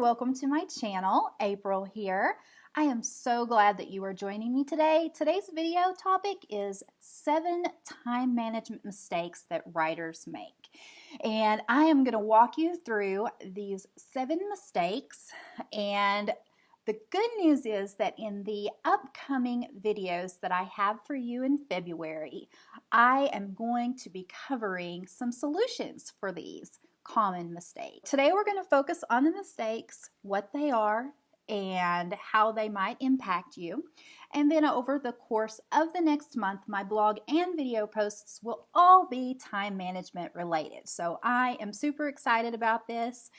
welcome to my channel. April here. I am so glad that you are joining me today. Today's video topic is 7 time management mistakes that writers make. And I am going to walk you through these 7 mistakes. And the good news is that in the upcoming videos that I have for you in February, I am going to be covering some solutions for these common mistakes. Today we're going to focus on the mistakes, what they are, and how they might impact you. And then over the course of the next month, my blog and video posts will all be time management related. So I am super excited about this.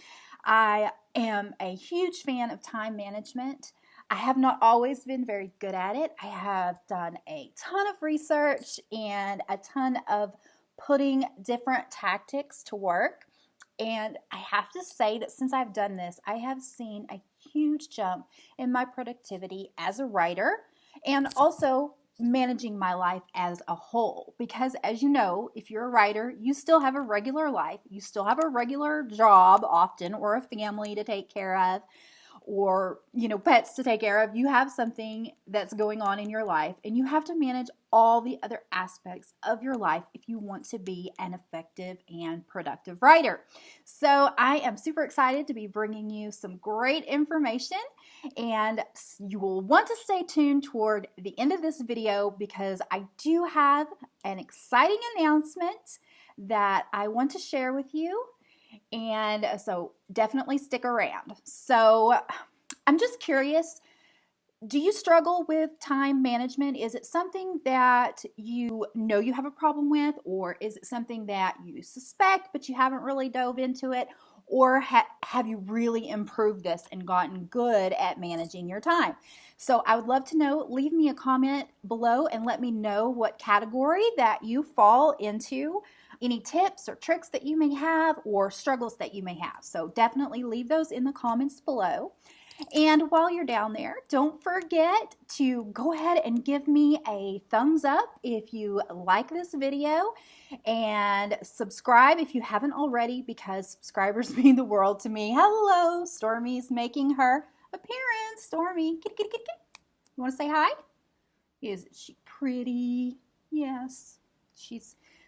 I am a huge fan of time management. I have not always been very good at it. I have done a ton of research and a ton of putting different tactics to work. And I have to say that since I've done this, I have seen a huge jump in my productivity as a writer and also managing my life as a whole. Because as you know, if you're a writer, you still have a regular life. You still have a regular job often, or a family to take care of, or pets to take care of. You have something that's going on in your life, and you have to manage all the other aspects of your life if you want to be an effective and productive writer. So I am super excited to be bringing you some great information, and you will want to stay tuned toward the end of this video because I do have an exciting announcement that I want to share with you. And so definitely stick around. So I'm just curious, do you struggle with time management? Is it something that you know you have a problem with, or is it something that you suspect but you haven't really dove into it? Or have you really improved this and gotten good at managing your time? So I would love to know. Leave me a comment below and let me know what category that you fall into. Any tips or tricks that you may have or struggles that you may have. So definitely leave those in the comments below. And while you're down there, don't forget to go ahead and give me a thumbs up if you like this video, and subscribe if you haven't already, because subscribers mean the world to me. Hello, Stormy's making her appearance. Stormy, kitty, kitty, kitty, kitty. You want to say hi? Isn't she pretty? Yes,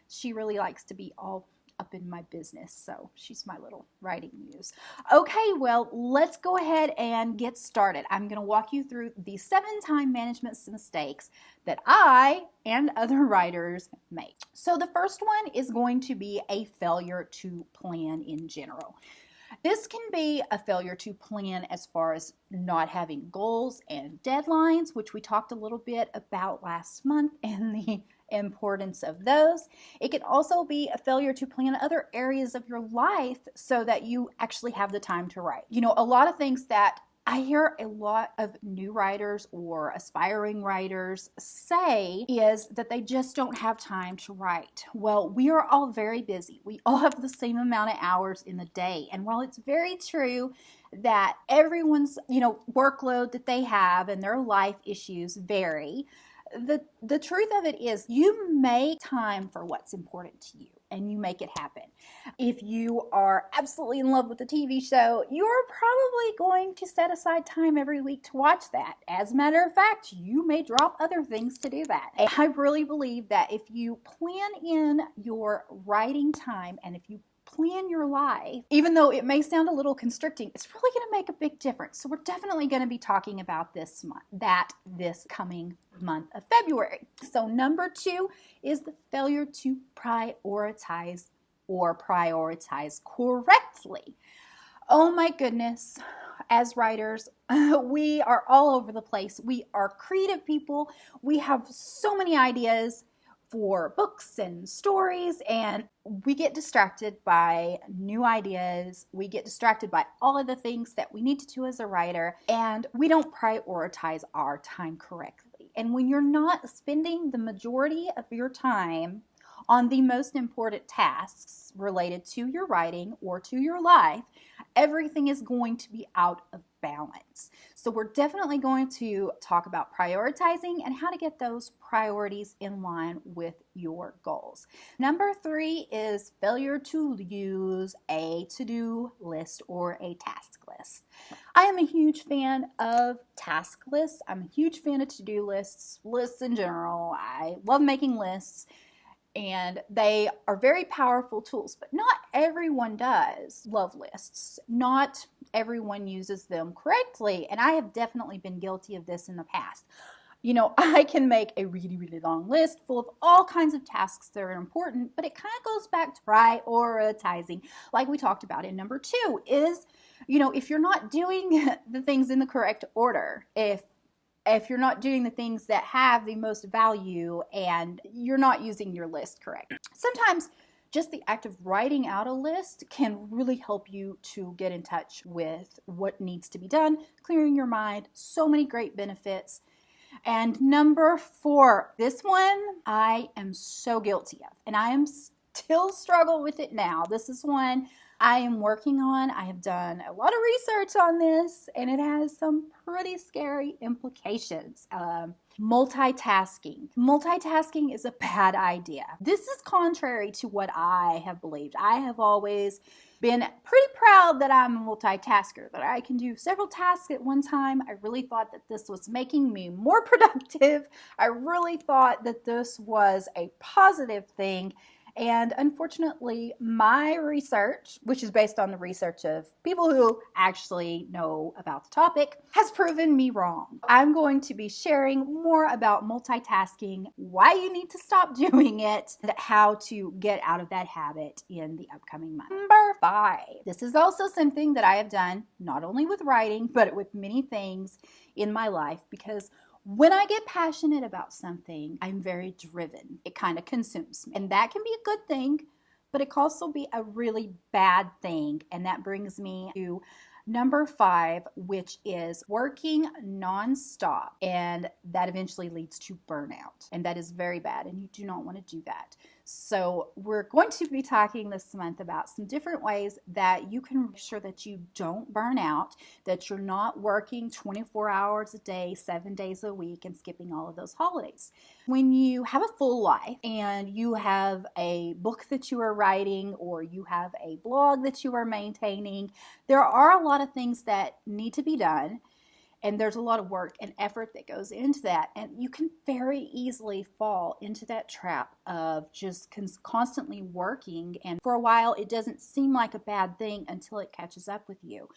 she really likes to be all up in my business, so she's my little writing muse. Okay, well, let's go ahead and get started. I'm going to walk you through the 7 time management mistakes that I and other writers make. So the first one is going to be a failure to plan in general. This can be a failure to plan as far as not having goals and deadlines, which we talked a little bit about last month, and the importance of those. It can also be a failure to plan other areas of your life so that you actually have the time to write. A lot of things that I hear a lot of new writers or aspiring writers say is that they just don't have time to write. Well, we are all very busy. We all have the same amount of hours in the day. And while it's very true that everyone's, workload that they have and their life issues vary, the truth of it is you make time for what's important to you and you make it happen. If you are absolutely in love with a TV show, you're probably going to set aside time every week to watch that. As a matter of fact, you may drop other things to do that. And I really believe that if you plan in your writing time and if you plan your life, even though it may sound a little constricting, it's really going to make a big difference. So we're definitely going to be talking about this coming month of February. So number 2 is the failure to prioritize or prioritize correctly. Oh my goodness. As writers, we are all over the place. We are creative people. We have so many ideas for books and stories, and we get distracted by new ideas. We get distracted by all of the things that we need to do as a writer, and we don't prioritize our time correctly. And when you're not spending the majority of your time on the most important tasks related to your writing or to your life, everything is going to be out of balance. So we're definitely going to talk about prioritizing and how to get those priorities in line with your goals. Number 3 is failure to use a to-do list or a task list. I am a huge fan of task lists. I'm a huge fan of to-do lists, lists in general. I love making lists. And they are very powerful tools, but not everyone does love lists. Not everyone uses them correctly, and I have definitely been guilty of this in the past. I can make a really, really long list full of all kinds of tasks that are important, but it kind of goes back to prioritizing, like we talked about in number 2, is, if you're not doing the things in the correct order, if you're not doing the things that have the most value and you're not using your list correct. Sometimes just the act of writing out a list can really help you to get in touch with what needs to be done, clearing your mind, so many great benefits. And number 4, this one I am so guilty of, and I am still struggle with it now. This is one I am working on. I have done a lot of research on this, and it has some pretty scary implications. Multitasking. Multitasking is a bad idea. This is contrary to what I have believed. I have always been pretty proud that I'm a multitasker, that I can do several tasks at one time. I really thought that this was making me more productive. I really thought that this was a positive thing. And unfortunately, my research, which is based on the research of people who actually know about the topic, has proven me wrong. I'm going to be sharing more about multitasking, why you need to stop doing it, and how to get out of that habit in the upcoming month. Number 5. This is also something that I have done, not only with writing, but with many things in my life, because when I get passionate about something, I'm very driven. It kind of consumes me. And that can be a good thing, but it can also be a really bad thing. And that brings me to number 5, which is working nonstop. And that eventually leads to burnout. And that is very bad. And you do not want to do that. So we're going to be talking this month about some different ways that you can make sure that you don't burn out, that you're not working 24 hours a day, 7 days a week, and skipping all of those holidays. When you have a full life and you have a book that you are writing or you have a blog that you are maintaining, there are a lot of things that need to be done. And there's a lot of work and effort that goes into that. And you can very easily fall into that trap of just constantly working. And for a while, it doesn't seem like a bad thing until it catches up with you.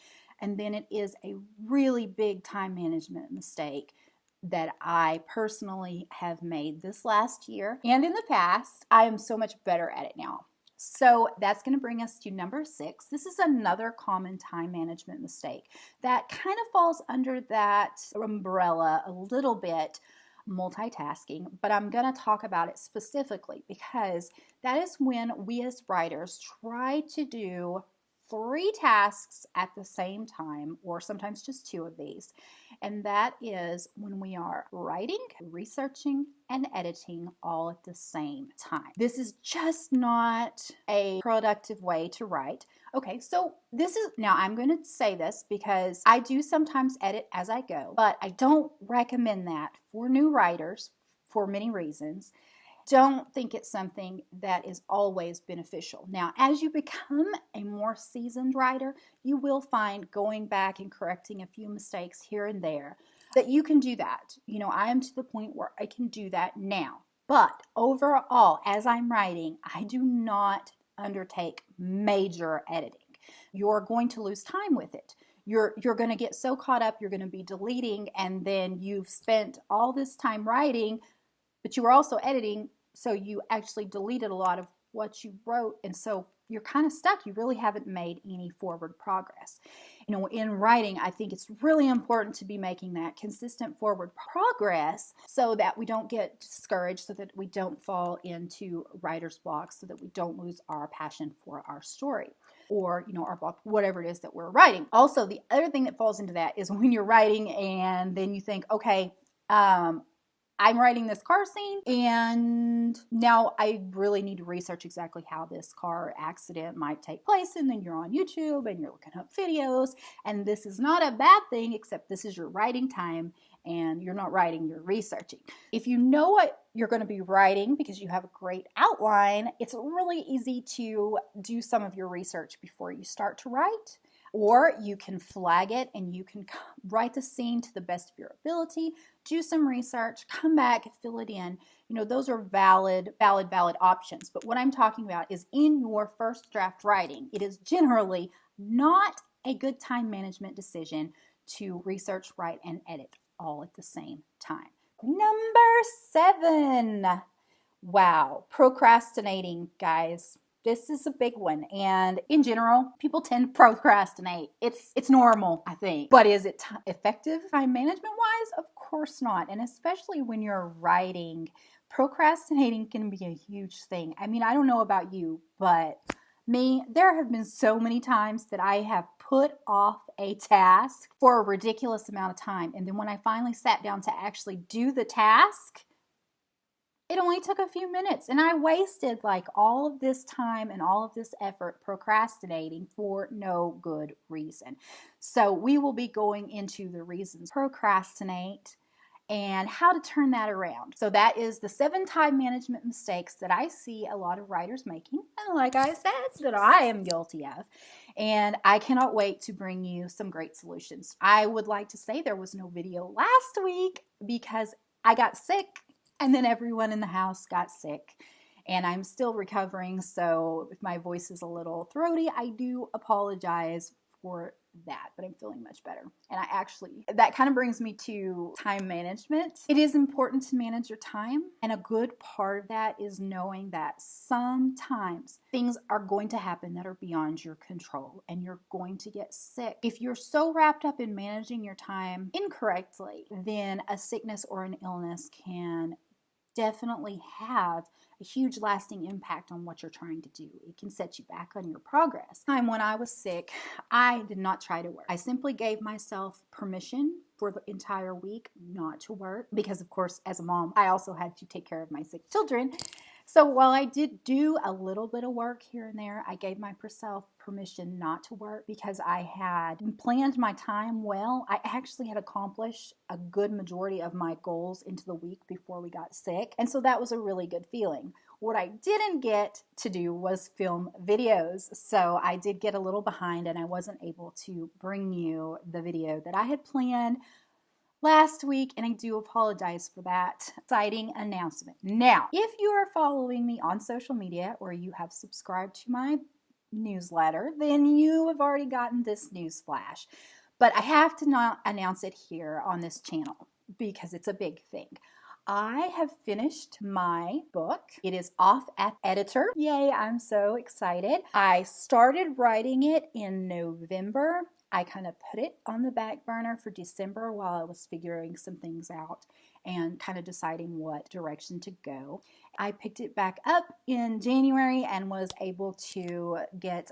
And then it is a really big time management mistake that I personally have made this last year. And in the past, I am so much better at it now. So that's going to bring us to number 6. This is another common time management mistake that kind of falls under that umbrella a little bit, multitasking, but I'm going to talk about it specifically because that is when we as writers try to do 3 tasks at the same time, or sometimes just 2 of these. And that is when we are writing, researching, and editing all at the same time. This is just not a productive way to write. Okay, so now I'm going to say this because I do sometimes edit as I go, but I don't recommend that for new writers for many reasons. Don't think it's something that is always beneficial. Now, as you become a more seasoned writer, you will find going back and correcting a few mistakes here and there that you can do that. I am to the point where I can do that now. But overall, as I'm writing, I do not undertake major editing. You're going to lose time with it. You're going to get so caught up, you're going to be deleting, and then you've spent all this time writing, but you were also editing, so you actually deleted a lot of what you wrote, and so you're kind of stuck. You really haven't made any forward progress. In writing, I think it's really important to be making that consistent forward progress so that we don't get discouraged, so that we don't fall into writer's block, so that we don't lose our passion for our story or, our book, whatever it is that we're writing. Also, the other thing that falls into that is when you're writing and then you think, okay, I'm writing this car scene, and now I really need to research exactly how this car accident might take place. And then you're on YouTube and you're looking up videos, and this is not a bad thing, except this is your writing time, and you're not writing, you're researching. If you know what you're going to be writing because you have a great outline, it's really easy to do some of your research before you start to write. Or you can flag it and you can write the scene to the best of your ability, do some research, come back, fill it in. You know, those are valid options. But what I'm talking about is in your first draft writing, it is generally not a good time management decision to research, write, and edit all at the same time. Number 7. Wow, procrastinating, guys. This is a big one, and in general, people tend to procrastinate. It's normal, I think. But is it effective time management-wise? Of course not, and especially when you're writing, procrastinating can be a huge thing. I mean, I don't know about you, but me, there have been so many times that I have put off a task for a ridiculous amount of time, and then when I finally sat down to actually do the task, it only took a few minutes, and I wasted like all of this time and all of this effort procrastinating for no good reason. So we will be going into the reasons procrastinate and how to turn that around. So that is the 7 time management mistakes that I see a lot of writers making, and like I said, that I am guilty of. And I cannot wait to bring you some great solutions. I would like to say there was no video last week because I got sick. And then everyone in the house got sick, and I'm still recovering, so if my voice is a little throaty, I do apologize for that, but I'm feeling much better. And that kind of brings me to time management. It is important to manage your time, and a good part of that is knowing that sometimes things are going to happen that are beyond your control, and you're going to get sick. If you're so wrapped up in managing your time incorrectly, then a sickness or an illness can definitely have a huge lasting impact on what you're trying to do. It can set you back on your progress. When I was sick, I did not try to work. I simply gave myself permission for the entire week not to work because, of course, as a mom, I also had to take care of my sick children. So while I did do a little bit of work here and there, I gave myself permission not to work because I had planned my time well. I actually had accomplished a good majority of my goals into the week before we got sick. And so that was a really good feeling. What I didn't get to do was film videos. So I did get a little behind and I wasn't able to bring you the video that I had planned last week, and I do apologize for that. Exciting announcement. Now, if you are following me on social media or you have subscribed to my newsletter, then you have already gotten this news flash. But I have to not announce it here on this channel because it's a big thing. I have finished my book. It is off at editor. Yay, I'm so excited. I started writing it in November. I kind of put it on the back burner for December while I was figuring some things out and kind of deciding what direction to go. I picked it back up in January and was able to get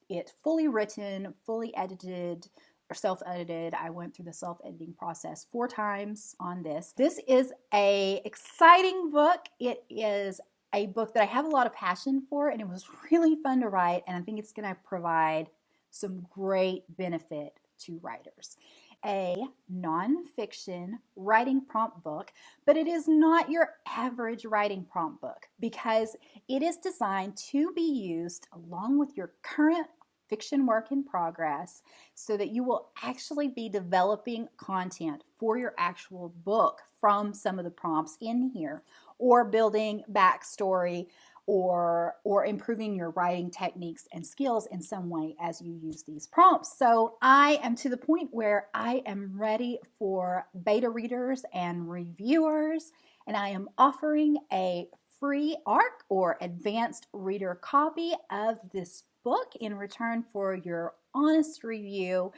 it fully written, fully edited, or self-edited. I went through the self-editing process 4 times on this. This is an exciting book. It is a book that I have a lot of passion for, and it was really fun to write, and I think it's going to provide some great benefit to writers. A nonfiction writing prompt book, but it is not your average writing prompt book because it is designed to be used along with your current fiction work in progress so that you will actually be developing content for your actual book from some of the prompts in here, or building backstory or improving your writing techniques and skills in some way as you use these prompts. So I am to the point where I am ready for beta readers and reviewers, and I am offering a free ARC or advanced reader copy of this book in return for your honest review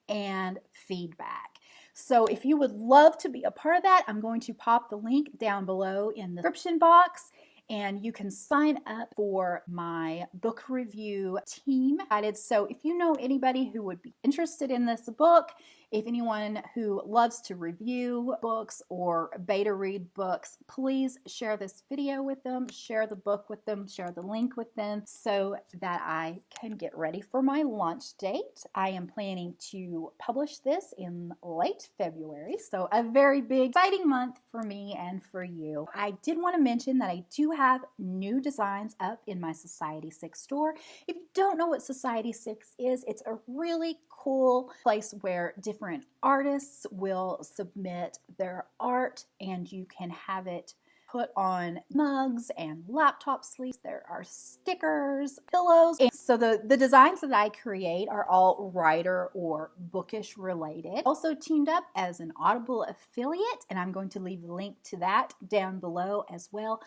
and feedback. So if you would love to be a part of that, I'm going to pop the link down below in the description box, and you can sign up for my book review team. So if you know anybody who would be interested in this book, If anyone who loves to review books or beta read books, please share this video with them, share the book with them, share the link with them so that I can get ready for my launch date. I am planning to publish this in late February, so a very big, exciting month for me and for you. I did want to mention that I do have new designs up in my Society 6 store. If you don't know what Society 6 is, it's a really cool place where different artists will submit their art and you can have it put on mugs and laptop sleeves. There are stickers, pillows. And so the designs that I create are all writer or bookish related. Also teamed up as an Audible affiliate, and I'm going to leave a link to that down below as well.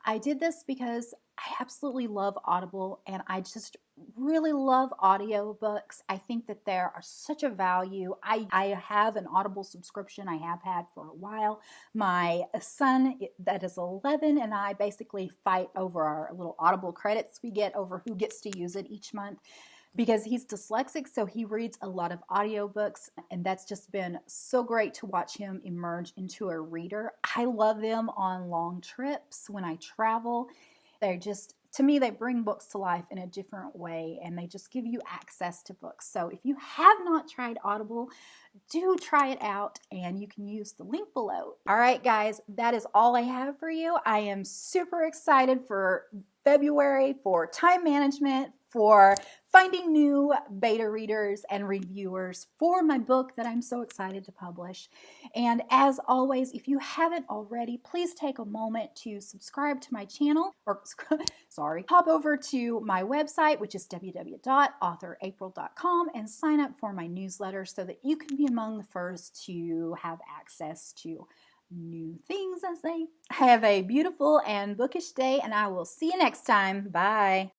I did this because I absolutely love Audible and I just really love audiobooks. I think that there are such a value. I have an Audible subscription I have had for a while. My son that is 11 and I basically fight over our little Audible credits we get over who gets to use it each month, because he's dyslexic, so he reads a lot of audiobooks, and that's just been so great to watch him emerge into a reader. I love them on long trips when I travel. They're just, to me, they bring books to life in a different way, and they just give you access to books. So if you have not tried Audible, do try it out, and you can use the link below. All right, guys, that is all I have for you. I am super excited for February, for time management, for finding new beta readers and reviewers for my book that I'm so excited to publish. And as always, if you haven't already, please take a moment to subscribe to my channel, or hop over to my website, which is www.authораpril.com, and sign up for my newsletter so that you can be among the first to have access to new things as they have a beautiful and bookish day, and I will see you next time. Bye.